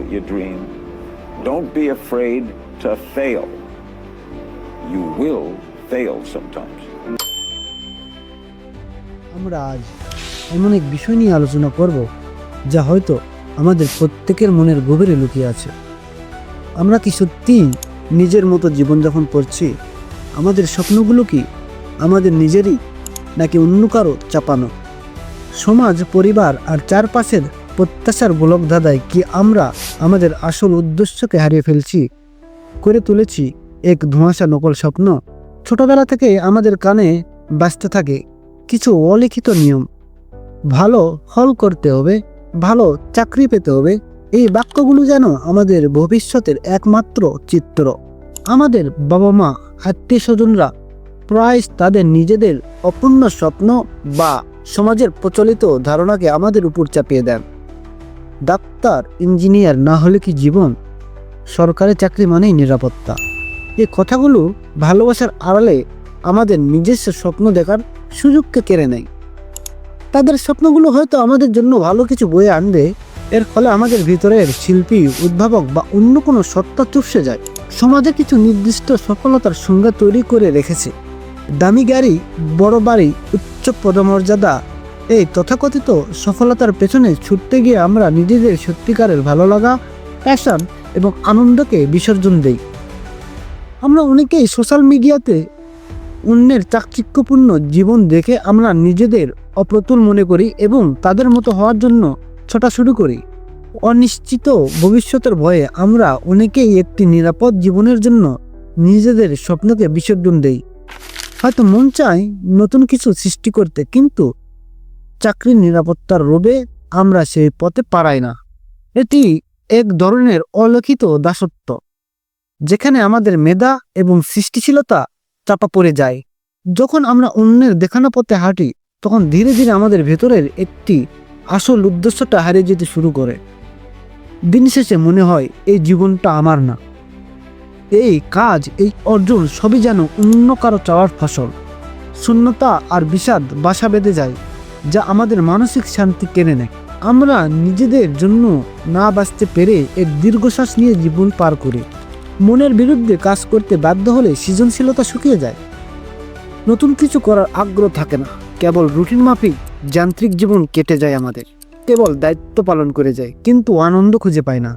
your dream. Don't be afraid to fail. You will fail sometimes. আমরা আজ এমন এক বিষয় নিয়ে আলোচনা করব যা হয়তো আমাদের প্রত্যেকের মনের গভীরে লুকিয়ে আছে। আমরা কি সত্যি নিজের মতো জীবনযাপন করছি? আমাদের স্বপ্নগুলো কি আমাদের নিজেরই, নাকি অন্য কারো চাপানো? সমাজ, পরিবার আর চারপাশের প্রত্যাশার গোলক ধাঁধায় কি আমরা আমাদের আসল উদ্দেশ্যকে হারিয়ে ফেলছি? করে তুলেছি এক ধোঁয়াশা নকল স্বপ্ন। ছোটবেলা থেকে আমাদের কানে বাজতে থাকে কিছু অলিখিত নিয়ম। ভালো ফল করতে হবে, ভালো চাকরি পেতে হবে। এই বাক্যগুলো যেন আমাদের ভবিষ্যতের একমাত্র চিত্র। আমাদের বাবা মা, আত্মীয় স্বজনরা প্রায় তাদের নিজেদের অপূর্ণ স্বপ্ন বা সমাজের প্রচলিত ধারণাকে আমাদের উপর চাপিয়ে দেন। ডাক্তার, ইঞ্জিনিয়ার না হলে কি জীবন? সরকারি চাকরি মানেই নিরাপত্তা। এই কথাগুলো ভালোবাসার আড়ালে আমাদের নিজস্ব স্বপ্ন দেখার সুযোগকে কেড়ে নেয়। তাদের স্বপ্নগুলো হয়তো আমাদের জন্য ভালো কিছু বয়ে আনবে, এর ফলে আমাদের ভিতরের শিল্পী, উদ্ভাবক বা অন্য কোনো সত্তা চুপসে যায়। সমাজে কিছু নির্দিষ্ট সফলতার সংজ্ঞা তৈরি করে রেখেছে। দামি গাড়ি, বড় বাড়ি, উচ্চ পদমর্যাদা। এই তথাকথিত সফলতার পেছনে ছুটতে গিয়ে আমরা নিজেদের সত্যিকারের ভালো লাগা, প্যাশন এবং আনন্দকে বিসর্জন দেই। আমরা অনেকেই সোশ্যাল মিডিয়াতে অন্যের চাকচিক্যপূর্ণ জীবন দেখে আমরা নিজেদের অপ্রতুল মনে করি এবং তাদের মতো হওয়ার জন্য ছোটা শুরু করি। অনিশ্চিত ভবিষ্যতের ভয়ে আমরা অনেকেই একটি নিরাপদ জীবনের জন্য নিজেদের স্বপ্নকে বিসর্জন দেই। হয়তো মন চায় নতুন কিছু সৃষ্টি করতে, কিন্তু চাকরির নিরাপত্তার লোভে আমরা সেই পথে পারাই না। এটি এক ধরনের অলিখিত দাসত্ব, যেখানে আমাদের মেধা এবং সৃষ্টিশীলতা চাপা পড়ে যায়। যখন আমরা অন্যের দেখানো পথে হাঁটি, তখন ধীরে ধীরে আমাদের ভেতরের একটি আসল উদ্দেশ্যটা হারিয়ে যেতে শুরু করে। দিন শেষে মনে হয় এই জীবনটা আমার না, এই কাজ, এই অর্জন সবই যেন অন্য কারো চাওয়ার ফসল। শূন্যতা আর বিষাদ বাসা বেঁধে যায়, যা আমাদের মানসিক শান্তি কেড়ে নেয়। আমরা নিজেদের জন্য না বাঁচতে পেরে এক দীর্ঘশ্বাস নিয়ে জীবন পার করি। মনের বিরুদ্ধে কাজ করতে বাধ্য হলে সৃজনশীলতা শুকিয়ে যায়। নতুন কিছু করার আগ্রহ থাকে না। কেবল রুটিন মাফিক যান্ত্রিক জীবন কেটে যায় আমাদের। কেবল দায়িত্ব পালন করে যায়, কিন্তু আনন্দ খুঁজে পায় না।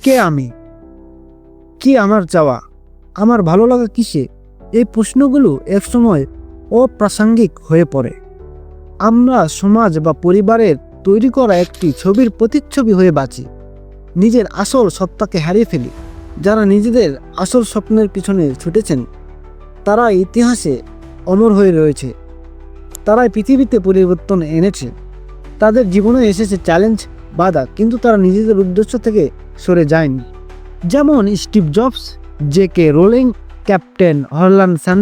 কে আমি? কি আমার চাওয়া? আমার ভালো লাগা কিসে? এই প্রশ্নগুলো একসময় অপ্রাসঙ্গিক হয়ে পড়ে। আমরা সমাজ বা পরিবারের তৈরি করা একটি ছবির প্রতিচ্ছবি হয়ে বাঁচি, নিজের আসল সত্তাকে হারিয়ে ফেলি। যারা নিজেদের আসল স্বপ্নের পিছনে ছুটেছেন তারা ইতিহাসে অমর হয়ে রয়েছে। তারাই পৃথিবীতে পরিবর্তন এনেছে। তাদের জীবনে এসেছে চ্যালেঞ্জ, বাধা, কিন্তু তারা নিজেদের উদ্দেশ্য থেকে সরে যায়নি। যেমন Steve Jobs, J K. Rowling, captain Amartya Sen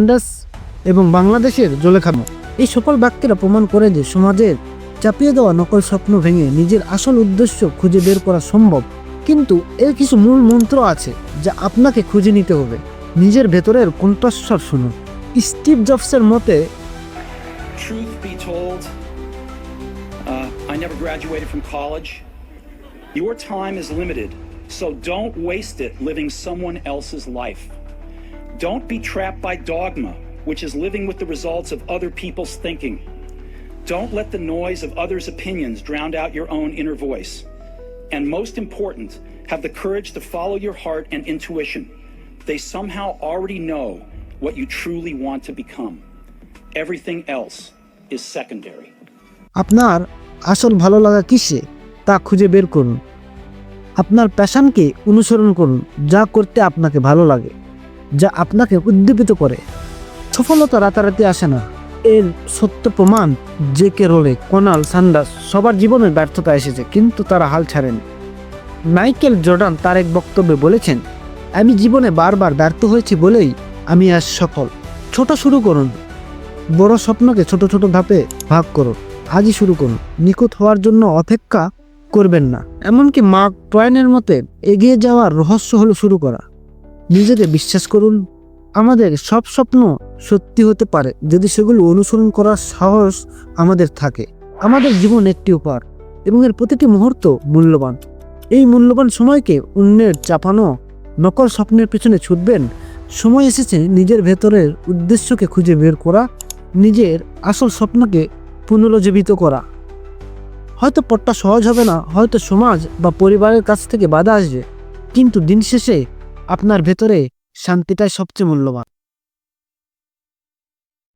এবং বাংলাদেশের জুলেখা মো। এই সকল ব্যক্তিরা প্রমাণ করে যে সমাজের চাপিয়ে দেওয়া নকল স্বপ্ন ভেঙে নিজের আসল উদ্দেশ্য খুঁজে বের করা সম্ভব। কিন্তু এর কিছু মূল মন্ত্র আছে যা আপনাকে খুঁজে নিতে হবে। নিজের ভেতরের কণ্ঠস্বর শুনুন। স্টিভ জবসের মতে, Truth be told, I never graduated from college. Your time is limited, so don't waste it living someone else's life. Don't be trapped by dogma, which is living with the results of other people's thinking. Don't let the noise of others' opinions drown out your own inner voice. And most important, have the courage to follow your heart and intuition. They somehow already know what you truly want to become. Everything else is secondary. আপনার আসল ভালো লাগা কিসে তা খুঁজে বের করুন। আপনার প্যাশনকে অনুসরণ করুন, যা করতে আপনাকে ভালো লাগে, যা আপনাকে উদ্দীপিত করে। সফলতা রাতারাতি আসে না, এর সত্য প্রমাণ জে.কে. রোলিং, কর্নেল স্যান্ডার্স, সবার জীবনে ব্যর্থতা এসেছে, কিন্তু তারা হাল ছাড়েনি। মাইকেল জর্ডান তার এক বক্তব্যে বলেছেন, আমি জীবনে বারবার ব্যর্থ হয়েছি বলেই আমি আজ সফল। ছোট শুরু করুন, বড় স্বপ্নকে ছোট ছোট ধাপে ভাগ করুন। আজই শুরু করুন। নিখুঁত হওয়ার জন্য অপেক্ষা করবেন না। এমনকি মার্ক টওয়েনের মতে এগিয়ে যাওয়ার রহস্য হলো শুরু করা। নিজেকে বিশ্বাস করুন, আমাদের সব স্বপ্ন সত্যি হতে পারে যদি সেগুলো অনুসরণ করার সাহস আমাদের থাকে। আমাদের জীবন একটি উপহার এবং এর প্রতিটি মুহূর্ত মূল্যবান। এই মূল্যবান সময়কে অন্যের চাপানো নকল স্বপ্নের পেছনে ছুটবেন? সময় এসেছে নিজের ভেতরের উদ্দেশ্যকে খুঁজে বের করা, নিজের আসল স্বপ্নকে পুনরুজ্জীবিত করা। হয়তো পথটা সহজ হবে না, হয়তো সমাজ বা পরিবারের কাছ থেকে বাধা আসবে, কিন্তু দিন শেষে আপনার ভেতরে শান্তিটাই সবচেয়ে মূল্যবান।